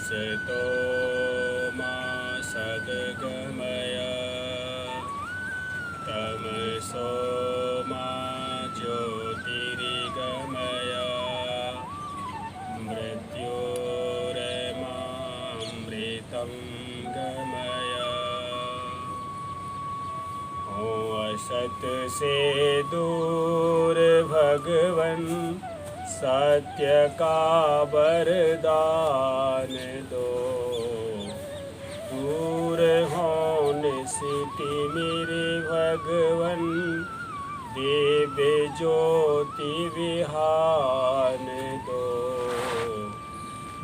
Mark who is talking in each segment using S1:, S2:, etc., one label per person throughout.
S1: असतो मा सद्गमय तमसो मा ज्योतिर्गमय मृत्योर्मामृतं गमय। हो असत से दूर भगवन सत्य का वरदान दो। दूर होने सिद्धि मेरे भगवन दिव्य ज्योति विहान दो।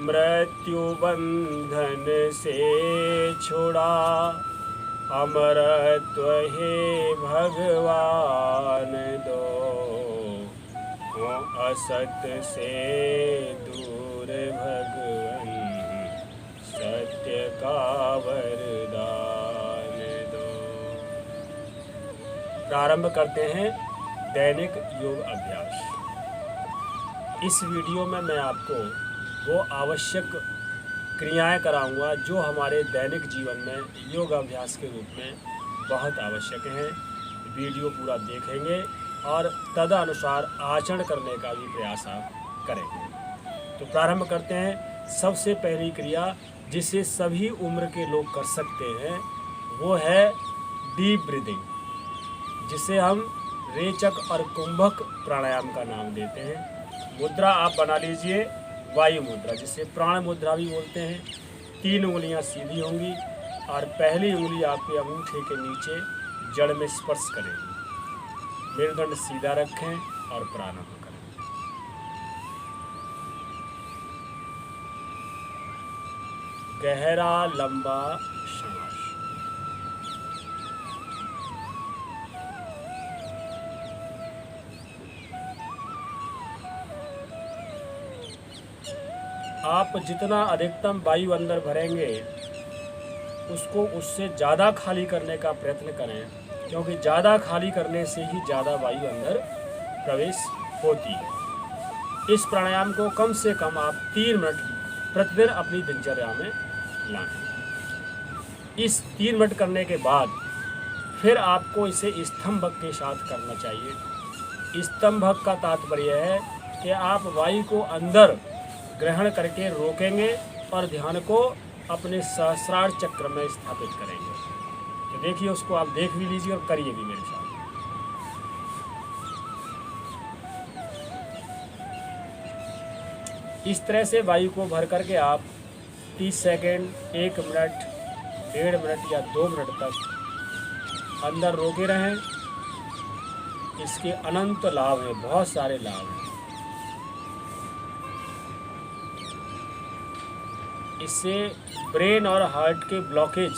S1: मृत्यु बंधन से छुड़ा अमरत्व हे भगवान दो। हो असत से दूर भगवन सत्य का वरदान दो। प्रारंभ करते हैं दैनिक योग अभ्यास। इस वीडियो में मैं आपको वो आवश्यक क्रियाएं कराऊंगा जो हमारे दैनिक जीवन में योग अभ्यास के रूप में बहुत आवश्यक हैं। वीडियो पूरा देखेंगे और तदनुसार आचरण करने का भी प्रयास आप करेंगे। तो प्रारंभ करते हैं। सबसे पहली क्रिया जिसे सभी उम्र के लोग कर सकते हैं वो है डीप ब्रीदिंग, जिसे हम रेचक और कुंभक प्राणायाम का नाम देते हैं। मुद्रा आप बना लीजिए वायु मुद्रा, जिसे प्राण मुद्रा भी बोलते हैं। 3 उंगलियां सीधी होंगी और पहली उंगली आपके अंगूठे के नीचे जड़ में स्पर्श करेगी। मेरुदंड सीधा रखें और प्राणायाम करें। गहरा लंबा सांस। आप जितना अधिकतम वायु अंदर भरेंगे उससे ज़्यादा खाली करने का प्रयत्न करें, क्योंकि ज़्यादा खाली करने से ही ज़्यादा वायु अंदर प्रवेश होती है। इस प्राणायाम को कम से कम आप 3 मिनट प्रतिदिन अपनी दिनचर्या में लाएं। इस 3 मिनट करने के बाद फिर आपको इसे स्तंभक के साथ करना चाहिए। स्तंभक का तात्पर्य है कि आप वायु को अंदर ग्रहण करके रोकेंगे और ध्यान को अपने सहस्रार चक्र में स्थापित करेंगे। तो देखिए, उसको आप देख भी लीजिए और करिए भी मेरे साथ। इस तरह से वायु को भर करके आप 30 सेकेंड, 1 मिनट, 1.5 मिनट या 2 मिनट तक अंदर रोके रहें। इसके अनंत लाभ हैं, बहुत सारे लाभ हैं। इससे ब्रेन और हार्ट के ब्लॉकेज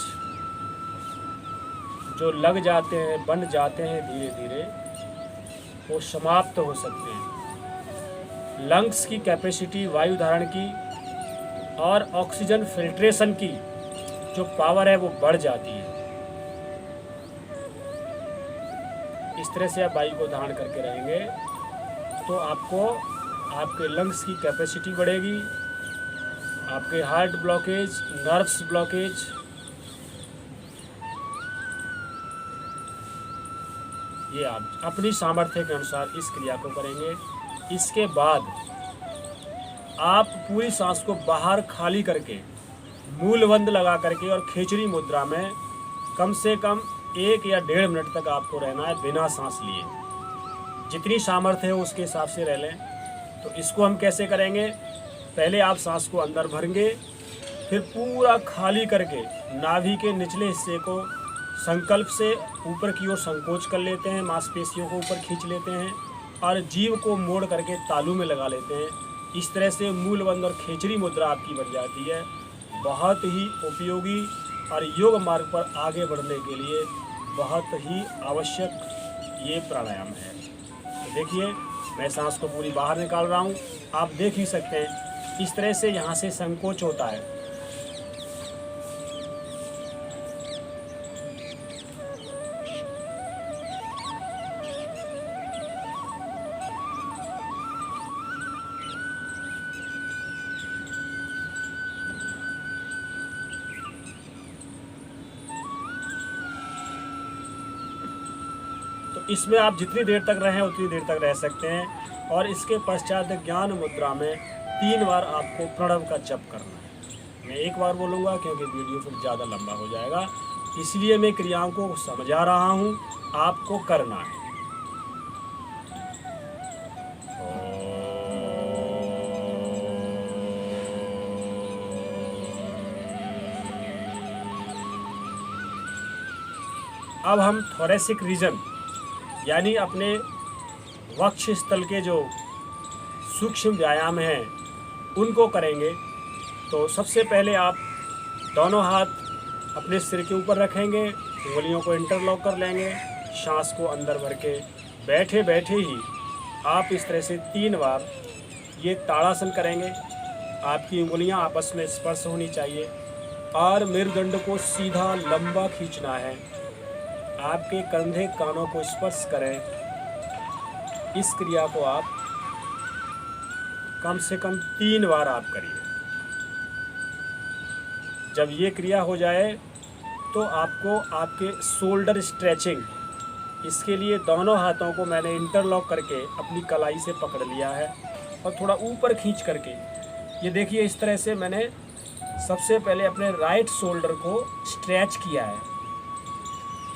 S1: जो लग जाते हैं, बन जाते हैं धीरे धीरे, वो समाप्त हो सकते हैं। लंग्स की कैपेसिटी, वायु धारण की और ऑक्सीजन फिल्ट्रेशन की जो पावर है वो बढ़ जाती है। इस तरह से आप वायु को धारण करके रहेंगे तो आपके लंग्स की कैपेसिटी बढ़ेगी। आपके हार्ट ब्लॉकेज, नर्व्स ब्लॉकेज, ये आप अपनी सामर्थ्य के अनुसार इस क्रिया को करेंगे। इसके बाद आप पूरी सांस को बाहर खाली करके मूलबंद लगा करके और खेचरी मुद्रा में कम से कम 1 या 1.5 मिनट तक आपको रहना है बिना सांस लिए। जितनी सामर्थ्य है उसके हिसाब से रह लें। तो इसको हम कैसे करेंगे? पहले आप सांस को अंदर भरेंगे, फिर पूरा खाली करके नाभि के निचले हिस्से को संकल्प से ऊपर की ओर संकोच कर लेते हैं, मांसपेशियों को ऊपर खींच लेते हैं और जीभ को मोड़ करके तालू में लगा लेते हैं। इस तरह से मूलबंद और खेचरी मुद्रा आपकी बन जाती है। बहुत ही उपयोगी और योग मार्ग पर आगे बढ़ने के लिए बहुत ही आवश्यक ये प्राणायाम है। तो देखिए, मैं सांस को पूरी बाहर निकाल रहा हूँ, आप देख ही सकते हैं। इस तरह से यहाँ से संकोच होता है। इसमें आप जितनी देर तक रहें उतनी देर तक रह सकते हैं। और इसके पश्चात ज्ञान मुद्रा में 3 बार आपको प्रणव का जप करना है। मैं एक बार बोलूँगा क्योंकि वीडियो फिर ज़्यादा लंबा हो जाएगा, इसलिए मैं क्रियाओं को समझा रहा हूँ, आपको करना है। अब हम थोरेसिक रीजन यानी अपने वक्ष स्थल के जो सूक्ष्म व्यायाम हैं उनको करेंगे। तो सबसे पहले आप दोनों हाथ अपने सिर के ऊपर रखेंगे, उंगलियों को इंटरलॉक कर लेंगे, सांस को अंदर भर के बैठे बैठे ही आप इस तरह से 3 बार ये ताड़ासन करेंगे। आपकी उंगलियां आपस में स्पर्श होनी चाहिए और मेरुदंड को सीधा लंबा खींचना है। आपके कंधे कानों को स्पर्श करें। इस क्रिया को आप कम से कम 3 बार आप करिए। जब ये क्रिया हो जाए तो आपको आपके शोल्डर स्ट्रेचिंग, इसके लिए दोनों हाथों को मैंने इंटरलॉक करके अपनी कलाई से पकड़ लिया है और थोड़ा ऊपर खींच करके ये देखिए इस तरह से मैंने सबसे पहले अपने राइट शोल्डर को स्ट्रेच किया है।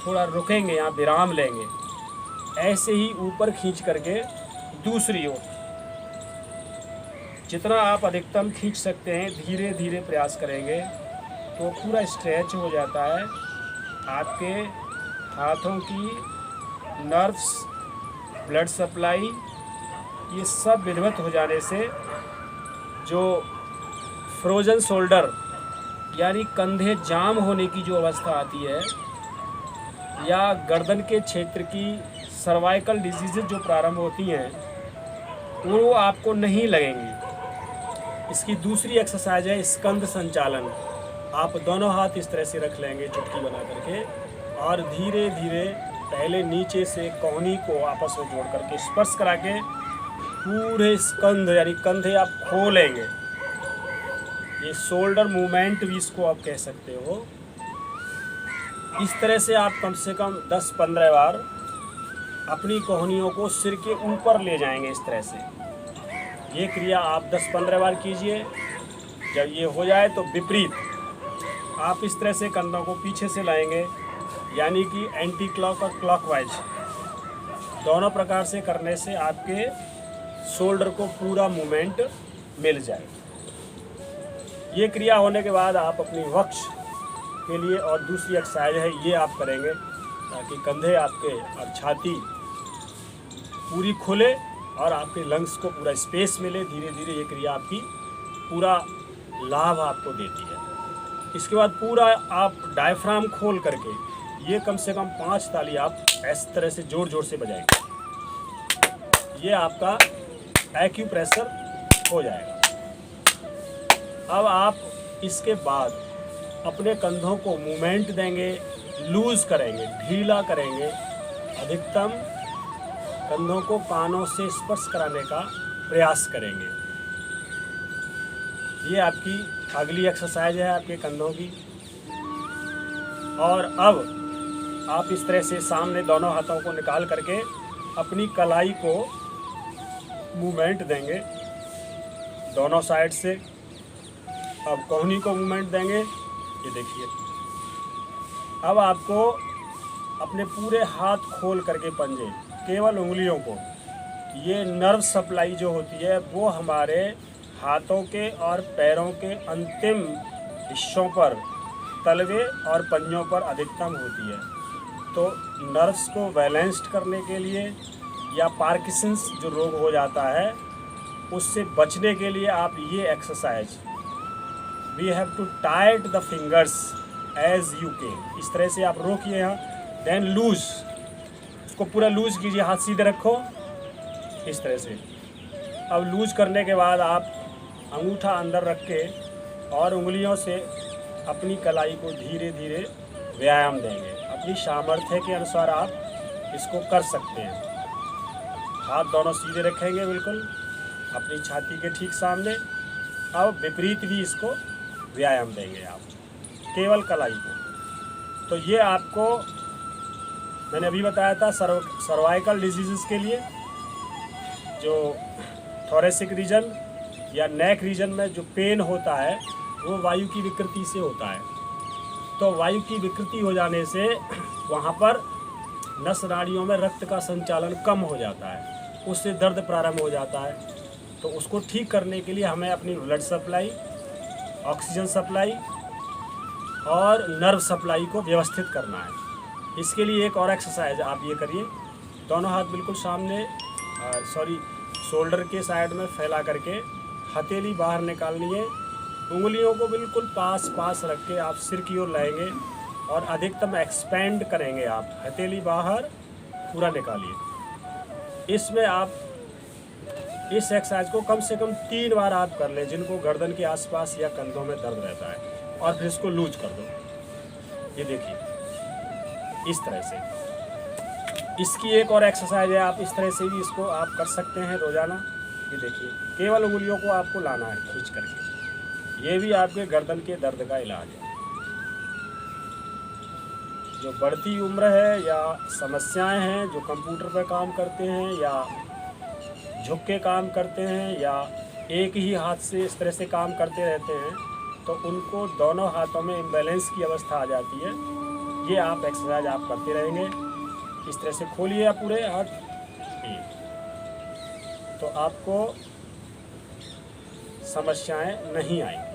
S1: थोड़ा रुकेंगे, यहाँ विराम लेंगे, ऐसे ही ऊपर खींच करके दूसरी ओर जितना आप अधिकतम खींच सकते हैं धीरे धीरे प्रयास करेंगे तो पूरा स्ट्रेच हो जाता है। आपके हाथों की नर्व्स, ब्लड सप्लाई ये सब विधिवत हो जाने से जो फ्रोजन शोल्डर यानी कंधे जाम होने की जो अवस्था आती है या गर्दन के क्षेत्र की सर्वाइकल डिजीज़ जो प्रारंभ होती हैं वो आपको नहीं लगेंगी। इसकी दूसरी एक्सरसाइज है स्कंद संचालन। आप दोनों हाथ इस तरह से रख लेंगे चुटकी बना करके और धीरे धीरे पहले नीचे से कोहनी को आपस में जोड़ करके स्पर्श करा के पूरे स्कंद यानी कंधे आप खोलेंगे। ये शोल्डर मूवमेंट भी इसको आप कह सकते हो। इस तरह से आप कम से कम 10-15 बार अपनी कोहनियों को सिर के ऊपर ले जाएंगे। इस तरह से ये क्रिया आप 10-15 बार कीजिए। जब ये हो जाए तो विपरीत आप इस तरह से कंधों को पीछे से लाएंगे, यानी कि एंटी क्लॉक और क्लॉकवाइज दोनों प्रकार से करने से आपके शोल्डर को पूरा मूवमेंट मिल जाए। ये क्रिया होने के बाद आप अपनी वक्ष के लिए और दूसरी एक्सरसाइज है ये आप करेंगे ताकि कंधे आपके और छाती पूरी खुले और आपके लंग्स को पूरा स्पेस मिले। धीरे धीरे ये क्रिया आपकी पूरा लाभ आपको देती है। इसके बाद पूरा आप डायफ्राम खोल करके ये कम से कम 5 ताली आप इस तरह से जोर जोर से बजाएंगे। ये आपका एक्यूप्रेशर हो जाएगा। अब आप इसके बाद अपने कंधों को मूवमेंट देंगे, लूज़ करेंगे, ढीला करेंगे। अधिकतम कंधों को कानों से स्पर्श कराने का प्रयास करेंगे। ये आपकी अगली एक्सरसाइज है आपके कंधों की। और अब आप इस तरह से सामने दोनों हाथों को निकाल करके अपनी कलाई को मूवमेंट देंगे दोनों साइड से। अब कोहनी को मूवमेंट देंगे। ये देखिए अब आपको अपने पूरे हाथ खोल करके पंजे, केवल उंगलियों को, ये नर्व सप्लाई जो होती है वो हमारे हाथों के और पैरों के अंतिम हिस्सों पर, तलवे और पंजों पर अधिकतम होती है। तो नर्व्स को बैलेंस्ड करने के लिए या पार्किंसंस जो रोग हो जाता है उससे बचने के लिए आप ये exercise, we have to tight the fingers as you can. इस तरह से आप रोकिए यहाँ, देन लूज, उसको पूरा लूज कीजिए, हाथ सीधे रखो इस तरह से। अब लूज करने के बाद आप अंगूठा अंदर रख के और उंगलियों से अपनी कलाई को धीरे धीरे व्यायाम देंगे। अपनी सामर्थ्य के अनुसार आप इसको कर सकते हैं। हाथ दोनों सीधे रखेंगे बिल्कुल अपनी छाती के ठीक सामने। अब विपरीत भी इसको व्यायाम देंगे आप, केवल कलाई को। तो ये आपको मैंने अभी बताया था सर्वाइकल डिजीज़ के लिए जो थोरेसिक रीजन या नेक रीजन में जो पेन होता है वो वायु की विकृति से होता है। तो वायु की विकृति हो जाने से वहाँ पर नस नाड़ियों में रक्त का संचालन कम हो जाता है, उससे दर्द प्रारंभ हो जाता है। तो उसको ठीक करने के लिए हमें अपनी ब्लड सप्लाई, ऑक्सीजन सप्लाई और नर्व सप्लाई को व्यवस्थित करना है। इसके लिए एक और एक्सरसाइज आप ये करिए, दोनों हाथ बिल्कुल सामने शोल्डर के साइड में फैला करके हथेली बाहर निकालनी है, उंगलियों को बिल्कुल पास रख के आप सिर की ओर लाएंगे और अधिकतम एक्सपेंड करेंगे। आप हथेली बाहर पूरा निकालिए। इसमें आप इस एक्सरसाइज को कम से कम 3 बार आप कर लें, जिनको गर्दन के आसपास या कंधों में दर्द रहता है, और फिर इसको लूज कर दो। ये देखिए इस तरह से। इसकी एक और एक्सरसाइज है, आप इस तरह से भी इसको आप कर सकते हैं रोजाना। ये देखिए केवल उंगलियों को आपको लाना है खींच करके। ये भी आपके गर्दन के दर्द का इलाज है। जो बढ़ती उम्र है या समस्याएं हैं, जो कंप्यूटर पर काम करते हैं या झुक के काम करते हैं या एक ही हाथ से इस तरह से काम करते रहते हैं, तो उनको दोनों हाथों में इम्बैलेंस की अवस्था आ जाती है। ये आप एक्सरसाइज आप करते रहेंगे। इस तरह से खोलिए आप पूरे हाथ, तो आपको समस्याएं नहीं आएंगी।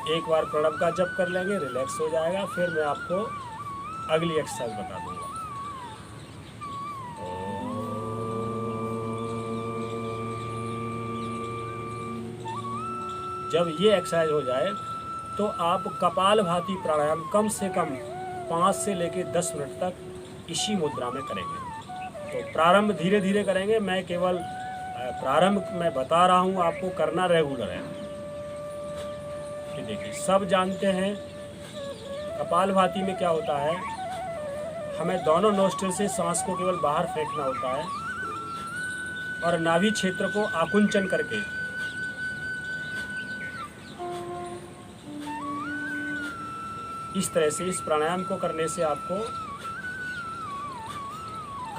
S1: एक बार प्रणव का जप कर लेंगे, रिलैक्स हो जाएगा। फिर मैं आपको अगली एक्सरसाइज बता दूंगा। जब ये एक्सरसाइज हो जाए तो आप कपालभाति प्राणायाम कम से कम 5 से लेकर 10 मिनट तक इसी मुद्रा में करेंगे। तो प्रारंभ धीरे धीरे करेंगे। मैं केवल प्रारंभ में बता रहा हूँ, आपको करना रेगुलर है। ये देखिए सब जानते हैं कपालभाति में क्या होता है। हमें दोनों नोस्ट्रिल से सांस को केवल बाहर फेंकना होता है और नाभि क्षेत्र को आकुंचन करके इस तरह से इस प्राणायाम को करने से आपको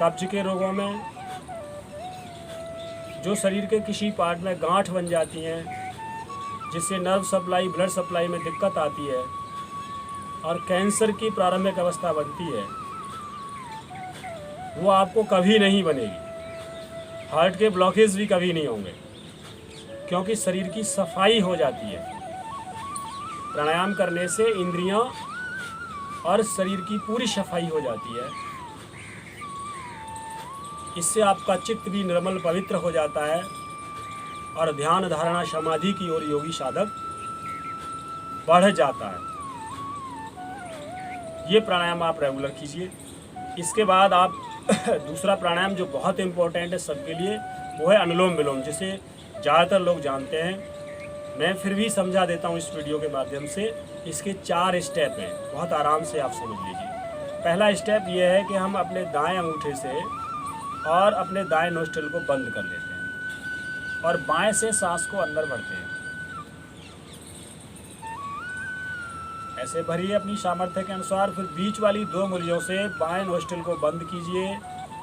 S1: कब्ज के रोगों में, जो शरीर के किसी पार्ट में गांठ बन जाती हैं जिससे नर्व सप्लाई, ब्लड सप्लाई में दिक्कत आती है, और कैंसर की प्रारंभिक अवस्था बनती है, वो आपको कभी नहीं बनेगी। हार्ट के ब्लॉकेज भी कभी नहीं होंगे, क्योंकि शरीर की सफाई हो जाती है। प्राणायाम करने से इंद्रियां और शरीर की पूरी सफाई हो जाती है। इससे आपका चित्त भी निर्मल पवित्र हो जाता है और ध्यान धारणा समाधि की ओर योगी साधक बढ़ जाता है। ये प्राणायाम आप रेगुलर कीजिए। इसके बाद आप दूसरा प्राणायाम जो बहुत इम्पोर्टेंट है सबके लिए, वो है अनुलोम विलोम, जिसे ज़्यादातर लोग जानते हैं। मैं फिर भी समझा देता हूँ इस वीडियो के माध्यम से। इसके 4 स्टेप हैं, बहुत आराम से आप समझ लीजिए। पहला स्टेप ये है कि हम अपने दाएं अंगूठे से और अपने दाएं नोस्ट्रिल को बंद कर लेते हैं और बाएं से सांस को अंदर भरते हैं। ऐसे भरिए अपनी सामर्थ्य के अनुसार। फिर बीच वाली 2 उंगलियों से बाएं नोस्ट्रिल को बंद कीजिए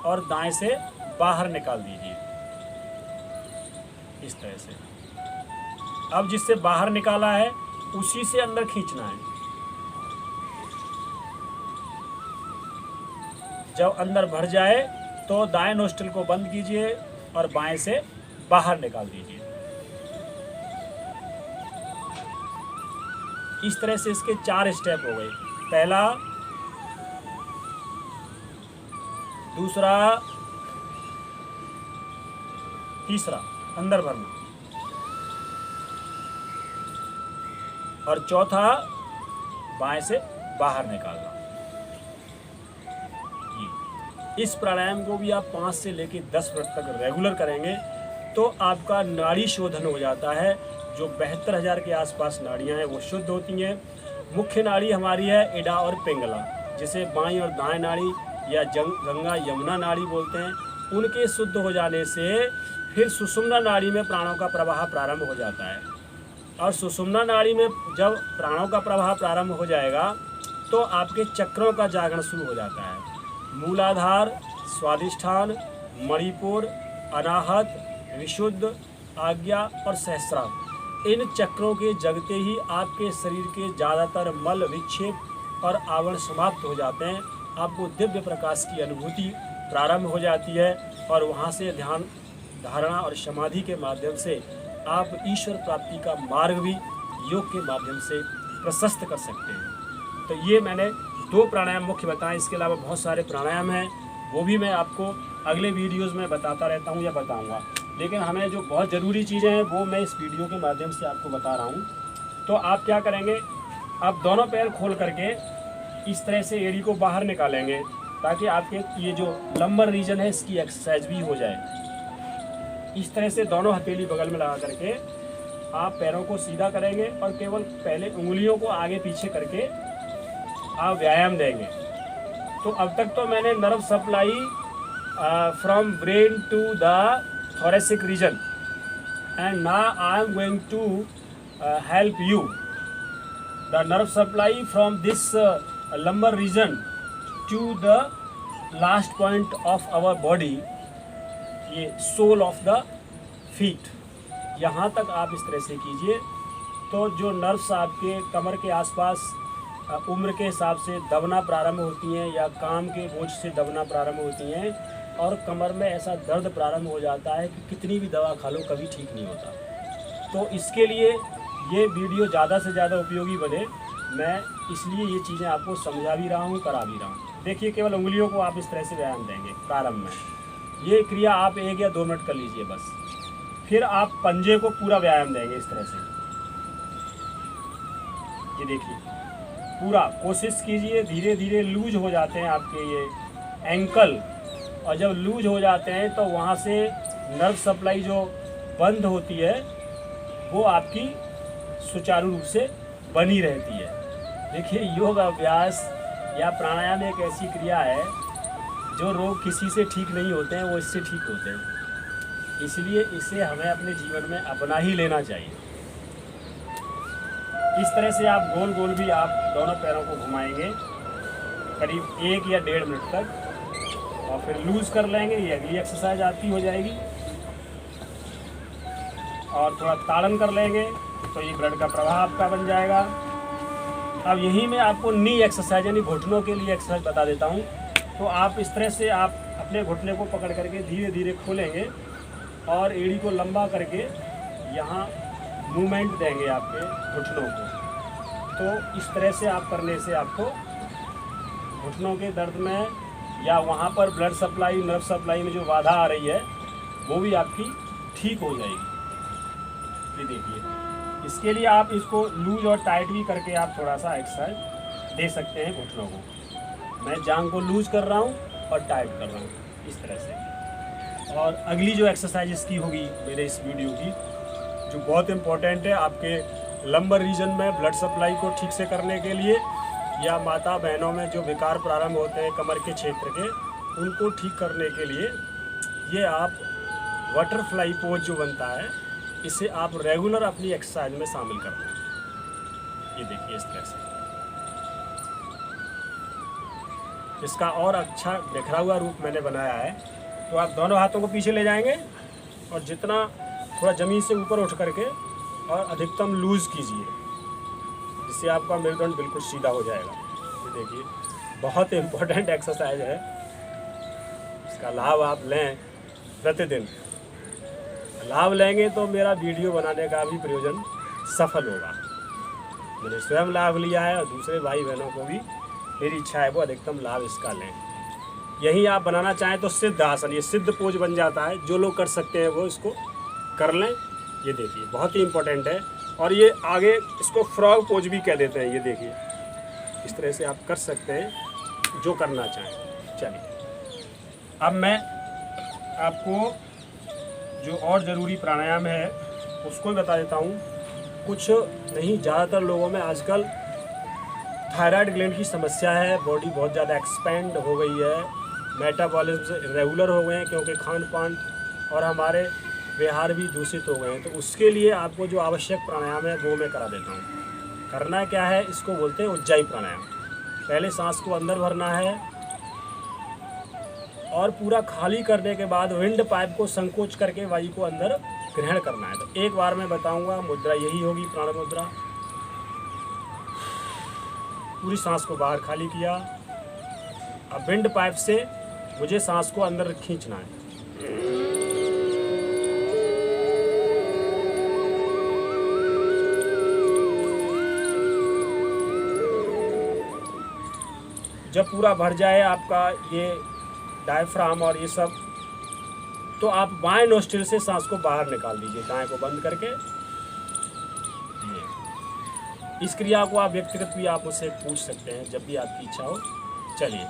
S1: और दाएं से बाहर निकाल दीजिए इस तरह से। अब जिससे बाहर निकाला है उसी से अंदर खींचना है। जब अंदर भर जाए तो दाएं नोस्ट्रिल को बंद कीजिए और बाएं से बाहर निकाल दीजिए। इस तरह से इसके 4 स्टेप हो गए। पहला, दूसरा, तीसरा अंदर भरना, और चौथा बाएं से बाहर निकालना। इस प्राणायाम को भी आप 5 से लेकर 10 मिनट तक रेगुलर करेंगे तो आपका नाड़ी शोधन हो जाता है। जो 72,000 के आसपास नाड़ियां हैं वो शुद्ध होती हैं। मुख्य नाड़ी हमारी है इडा और पिंगला, जिसे बाईं और दाएं नाड़ी या गंगा यमुना नाड़ी बोलते हैं। उनके शुद्ध हो जाने से फिर सुषुम्ना नाड़ी में प्राणों का प्रवाह प्रारंभ हो जाता है। और सुषुम्ना नाड़ी में जब प्राणों का प्रवाह प्रारंभ हो जाएगा तो आपके चक्रों का जागरण शुरू हो जाता है। मूलाधार, स्वादिष्ठान, मणिपुर, अनाहत, विशुद्ध, आज्ञा और सहस्रार। इन चक्रों के जगते ही आपके शरीर के ज़्यादातर मल, विक्षेप और आवरण समाप्त हो जाते हैं। आपको दिव्य प्रकाश की अनुभूति प्रारंभ हो जाती है और वहाँ से ध्यान, धारणा और समाधि के माध्यम से आप ईश्वर प्राप्ति का मार्ग भी योग के माध्यम से प्रशस्त कर सकते हैं। तो ये मैंने 2 प्राणायाम मुख्य बताएं। इसके अलावा बहुत सारे प्राणायाम हैं, वो भी मैं आपको अगले वीडियोज़ में बताता रहता हूँ या बताऊँगा। लेकिन हमें जो बहुत ज़रूरी चीज़ें हैं वो मैं इस वीडियो के माध्यम से आपको बता रहा हूँ। तो आप क्या करेंगे, आप दोनों पैर खोल करके इस तरह से एड़ी को बाहर निकालेंगे ताकि आपके ये जो लंबर रीजन है इसकी एक्सरसाइज भी हो जाए। इस तरह से दोनों हथेली बगल में लगा करके आप पैरों को सीधा करेंगे और केवल पहले उंगलियों को आगे पीछे करके आप व्यायाम देंगे। तो अब तक तो मैंने nerve supply from brain to the thoracic region, and now I am going to help you the nerve supply from this lumbar region to the last point of our body, ये sole of the feet, यहाँ तक आप इस तरह से कीजिए। तो जो नर्व्स आपके कमर के आसपास उम्र के हिसाब से दबना प्रारंभ होती हैं या काम के बोझ से दबना प्रारंभ होती हैं और कमर में ऐसा दर्द प्रारंभ हो जाता है कि कितनी भी दवा खा लो कभी ठीक नहीं होता। तो इसके लिए ये वीडियो ज़्यादा से ज़्यादा उपयोगी बने, मैं इसलिए ये चीज़ें आपको समझा भी रहा हूँ, करा भी रहा हूँ। देखिए, केवल उंगलियों को आप इस तरह से व्यायाम देंगे प्रारंभ में। ये क्रिया आप 1 या 2 मिनट कर लीजिए बस। फिर आप पंजे को पूरा व्यायाम देंगे इस तरह से। ये देखिए, पूरा कोशिश कीजिए, धीरे धीरे लूज हो जाते हैं आपके ये एंकल, और जब लूज हो जाते हैं तो वहाँ से नर्व सप्लाई जो बंद होती है वो आपकी सुचारू रूप से बनी रहती है। देखिए, योग अभ्यास या प्राणायाम एक ऐसी क्रिया है जो रोग किसी से ठीक नहीं होते हैं, वो इससे ठीक होते हैं। इसलिए इसे हमें अपने जीवन में अपना ही लेना चाहिए। इस तरह से आप गोल गोल भी आप दोनों पैरों को घुमाएंगे करीब 1 या 1.5 मिनट तक, और फिर लूज़ कर लेंगे। ये अगली एक्सरसाइज आपकी हो जाएगी। और थोड़ा ताड़न कर लेंगे तो ये ब्लड का प्रवाह आपका बन जाएगा। अब यहीं में आपको नी एक्सरसाइज यानी घुटनों के लिए एक्सरसाइज बता देता हूँ। तो आप इस तरह से आप अपने घुटने को पकड़ करके धीरे धीरे खोलेंगे और एड़ी को लंबा करके यहाँ मूवमेंट देंगे आपके घुटनों को। तो इस तरह से आप करने से आपको घुटनों के दर्द में या वहाँ पर ब्लड सप्लाई, नर्व सप्लाई में जो बाधा आ रही है वो भी आपकी ठीक हो जाएगी। ये देखिए, इसके लिए आप इसको लूज और टाइट भी करके आप थोड़ा सा एक्सरसाइज दे सकते हैं घुटनों को। मैं जांघ को लूज कर रहा हूँ और टाइट कर रहा हूँ इस तरह से। और अगली जो एक्सरसाइज इसकी होगी मेरे इस वीडियो की, जो बहुत इम्पोर्टेंट है आपके लंबर रीजन में ब्लड सप्लाई को ठीक से करने के लिए, या माता बहनों में जो विकार प्रारंभ होते हैं कमर के क्षेत्र के, उनको ठीक करने के लिए ये आप बटरफ्लाई पोज जो बनता है इसे आप रेगुलर अपनी एक्सरसाइज में शामिल करते हैं। ये देखिए, इस तरह से इसका और अच्छा बिखरा हुआ रूप मैंने बनाया है। तो आप दोनों हाथों को पीछे ले जाएंगे और जितना थोड़ा ज़मीन से ऊपर उठ करके और अधिकतम लूज़ कीजिए, जिससे आपका मेरुदंड बिल्कुल सीधा हो जाएगा। ये देखिए, बहुत इम्पोर्टेंट एक्सरसाइज है, इसका लाभ आप लें प्रतिदिन। लाभ लेंगे तो मेरा वीडियो बनाने का भी प्रयोजन सफल होगा। मैंने स्वयं लाभ लिया है और दूसरे भाई बहनों को भी मेरी इच्छा है वो अधिकतम लाभ इसका लें। यही आप बनाना चाहें तो सिद्ध आसन, ये सिद्ध पोज बन जाता है। जो लोग कर सकते हैं वो इसको कर लें। ये देखिए, बहुत ही इम्पोर्टेंट है। और ये आगे इसको फ्रॉग पोज भी कह देते हैं। ये देखिए, इस तरह से आप कर सकते हैं जो करना चाहें। चलिए, अब मैं आपको जो और ज़रूरी प्राणायाम है उसको बता देता हूँ। कुछ नहीं, ज़्यादातर लोगों में आजकल थायराइड ग्लैंड की समस्या है, बॉडी बहुत ज़्यादा एक्सपेंड हो गई है, मेटाबॉलिज्म रेगुलर हो गए हैं क्योंकि खान पान और हमारे व्यवहार भी दूषित हो गए हैं। तो उसके लिए आपको जो आवश्यक प्राणायाम है वो मैं करा देता हूँ। करना क्या है, इसको बोलते हैं उज्जाई प्राणायाम। पहले सांस को अंदर भरना है और पूरा खाली करने के बाद विंड पाइप को संकोच करके वायु को अंदर ग्रहण करना है। तो एक बार मैं बताऊंगा, मुद्रा यही होगी, प्राण मुद्रा। पूरी सांस को बाहर खाली किया। अब विंड पाइप से मुझे सांस को अंदर खींचना है। जब पूरा भर जाए आपका ये डायफ्राम और ये सब, तो आप बाएं नोस्ट्रिल से सांस को बाहर निकाल दीजिए, दाएं को बंद करके। इस क्रिया को आप व्यक्तिगत भी आप मुझसे पूछ सकते हैं जब भी आपकी इच्छा हो। चलिए,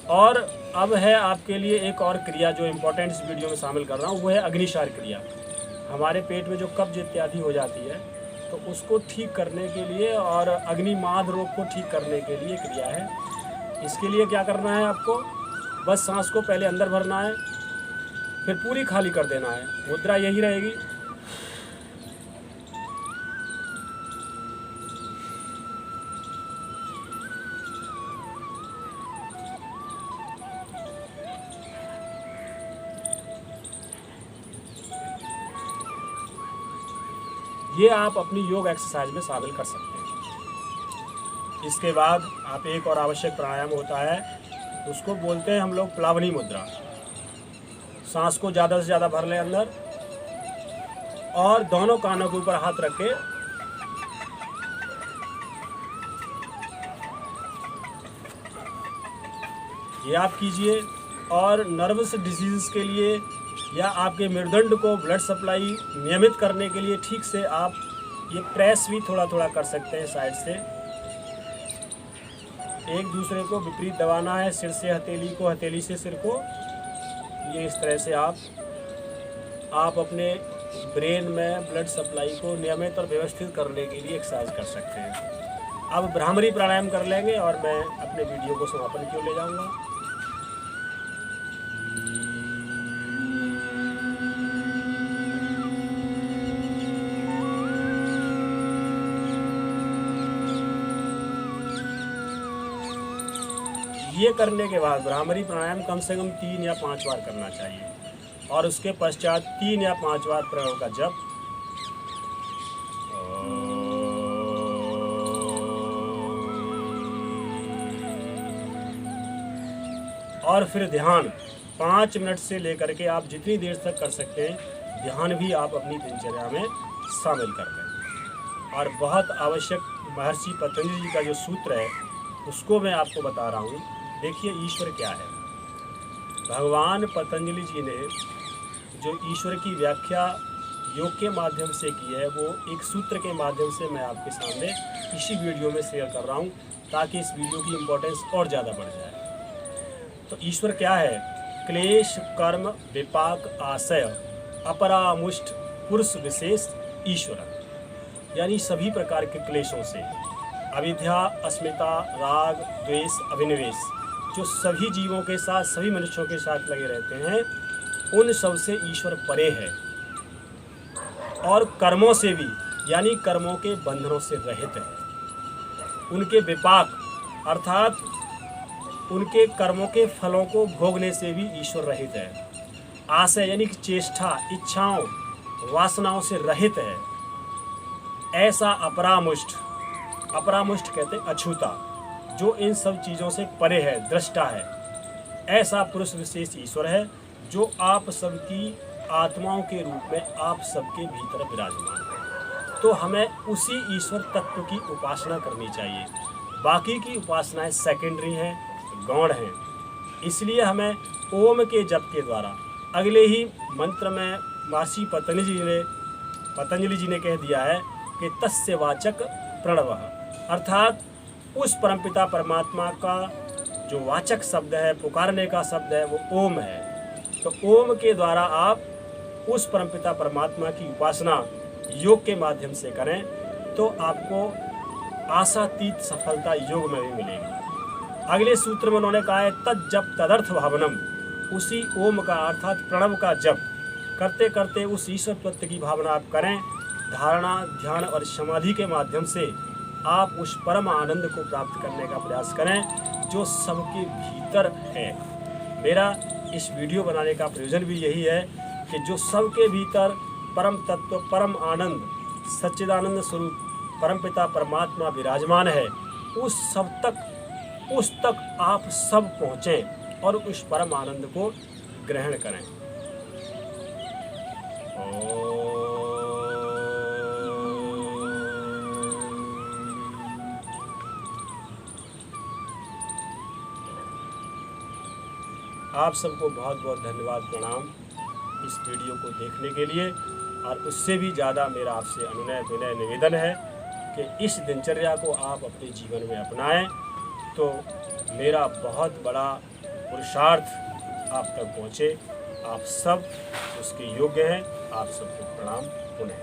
S1: और अब है आपके लिए एक और क्रिया जो इम्पोर्टेंट इस वीडियो में शामिल कर रहा हूँ, वो है अग्निसार क्रिया। हमारे पेट में जो कब्ज इत्यादि हो जाती है तो उसको ठीक करने के लिए और अग्निमाद रोग को ठीक करने के लिए क्रिया है। इसके लिए क्या करना है आपको, बस सांस को पहले अंदर भरना है, फिर पूरी खाली कर देना है। मुद्रा यही रहेगी। ये आप अपनी योग एक्सरसाइज में शामिल कर सकते हैं। इसके बाद आप एक और आवश्यक प्राणायाम होता है, उसको बोलते हैं हम लोग प्लावनी मुद्रा। सांस को ज़्यादा से ज़्यादा भर लें अंदर और दोनों कानों के ऊपर हाथ रख के ये आप कीजिए। और नर्वस डिजीज़ के लिए या आपके मेरुदंड को ब्लड सप्लाई नियमित करने के लिए ठीक से आप ये प्रेस भी थोड़ा थोड़ा कर सकते हैं साइड से। एक दूसरे को विपरीत दबाना है, सिर से हथेली को, हथेली से सिर को। ये इस तरह से आप अपने ब्रेन में ब्लड सप्लाई को नियमित और व्यवस्थित करने के लिए एक्सरसाइज कर सकते हैं। अब भ्रामरी प्राणायाम कर लेंगे और मैं अपने वीडियो को समापन की ओर ले जाऊंगा। ये करने के बाद भ्रामरी प्राणायाम कम से कम 3 या 5 बार करना चाहिए और उसके पश्चात 3 या 5 बार प्रणव का जप। और फिर ध्यान 5 मिनट से लेकर के आप जितनी देर तक कर सकते हैं, ध्यान भी आप अपनी दिनचर्या में शामिल कर लें। और बहुत आवश्यक महर्षि पतंजलि जी का जो सूत्र है उसको मैं आपको बता रहा हूँ। देखिए ईश्वर क्या है। भगवान पतंजलि जी ने जो ईश्वर की व्याख्या योग के माध्यम से की है, वो एक सूत्र के माध्यम से मैं आपके सामने इसी वीडियो में शेयर कर रहा हूँ ताकि इस वीडियो की इम्पोर्टेंस और ज़्यादा बढ़ जाए। तो ईश्वर क्या है? क्लेश कर्म विपाक आशय अपरामुष्ट पुरुष विशेष ईश्वर, यानी सभी प्रकार के क्लेशों से, अविद्या, अस्मिता, राग, द्वेष, अभिनिवेश जो सभी जीवों के साथ, सभी मनुष्यों के साथ लगे रहते हैं, उन सब से ईश्वर परे है। और कर्मों से भी, यानी कर्मों के बंधनों से रहित है। उनके विपाक अर्थात उनके कर्मों के फलों को भोगने से भी ईश्वर रहित है। आशय यानी कि चेष्टा, इच्छाओं, वासनाओं से रहित है। ऐसा अपरामुष्ट, अपरामुष्ट कहते अछूता, जो इन सब चीज़ों से परे है, दृष्टा है, ऐसा पुरुष विशेष ईश्वर है जो आप सबकी आत्माओं के रूप में आप सबके भीतर विराजमान है। तो हमें उसी ईश्वर तत्व की उपासना करनी चाहिए। बाकी की उपासनाएं सेकेंडरी हैं, गौण हैं। इसलिए हमें ओम के जप के द्वारा, अगले ही मंत्र में महर्षि पतंजलि जी ने कह दिया है कि तस्य वाचक प्रणवः, अर्थात उस परमपिता परमात्मा का जो वाचक शब्द है, पुकारने का शब्द है, वो ओम है। तो ओम के द्वारा आप उस परमपिता परमात्मा की उपासना योग के माध्यम से करें तो आपको आशातीत सफलता योग में भी मिलेगी। अगले सूत्र में उन्होंने कहा है तद जप तदर्थ भावनम, उसी ओम का अर्थात प्रणव का जप करते करते उस ईश्वर तत्व की भावना आप करें। धारणा, ध्यान और समाधि के माध्यम से आप उस परम आनंद को प्राप्त करने का प्रयास करें जो सबके भीतर है। मेरा इस वीडियो बनाने का प्रयोजन भी यही है कि जो सबके भीतर परम तत्व, परम आनंद, सच्चिदानंद स्वरूप परमपिता परमात्मा विराजमान है, उस तक आप सब पहुँचें और उस परम आनंद को ग्रहण करें। आप सबको बहुत बहुत धन्यवाद, प्रणाम इस वीडियो को देखने के लिए। और उससे भी ज़्यादा मेरा आपसे अनुनय विनय निवेदन है कि इस दिनचर्या को आप अपने जीवन में अपनाएं, तो मेरा बहुत बड़ा पुरुषार्थ आप तक पहुँचे। आप सब उसके योग्य हैं। आप सबको प्रणाम पुनः।